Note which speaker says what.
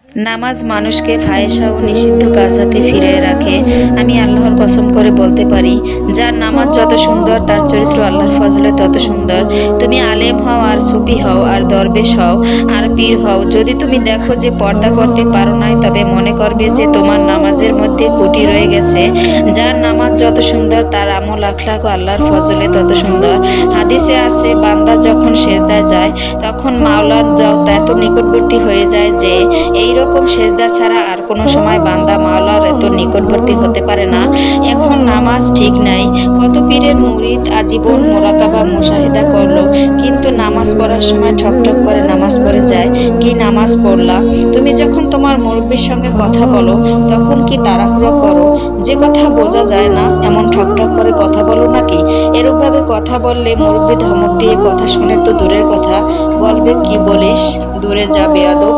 Speaker 1: নামাজ মানুষকে ফাহেসা ও নিষিদ্ধ কাজ হতে ফিরিয়ে রাখে। আমি আল্লাহর কসম করে বলতে পারি, যার নামাজ যত সুন্দর তার চরিত্র আল্লাহর ফজলে তত সুন্দর। তুমি আলেম হও আর সুফি হও আর দরবেশ হও আর পীর হও, যদি তুমি দেখো যে পর্দা করতে পারো নাই, তবে মনে করবে যে তোমার নামাজের মধ্যে ত্রুটি রয়ে গেছে। যার নামাজ যত সুন্দর তার আমল আখলাক ও আল্লাহর ফজলে তত সুন্দর। হাদিসে আছে, বান্দা যখন সেজদায় যায় তখন মাওলার এত নিকটবর্তী হয়ে যায় যে এইরকম সেজদা ছাড়া আর কোনো সময় বান্দা মাওলার এত নিকটবর্তী হতে পারে না। এখন নামাজ ঠিক নাই। কত পীরের মুরিদ আজীবন মোরাকাবা মুশাহিদা করলো, কিন্তু নামাজ পড়ার সময় ঠকঠক করে নামাজ পড়ে যায়। কি নামাজ পড়লা? তুমি যখন তোমার মুরব্বীর সঙ্গে কথা বলো তখন কি তাড়াহুড়ো করো? যে কথা বোঝা যায় না এমন ঠকঠক করে কথা বলো নাকি? এরূপভাবে কথা বললে মুরব্বী ধমক দিয়ে কথা শুনে তো দূরের কথা, বলবে কি বলিস, দূরে যা বেয়াদব।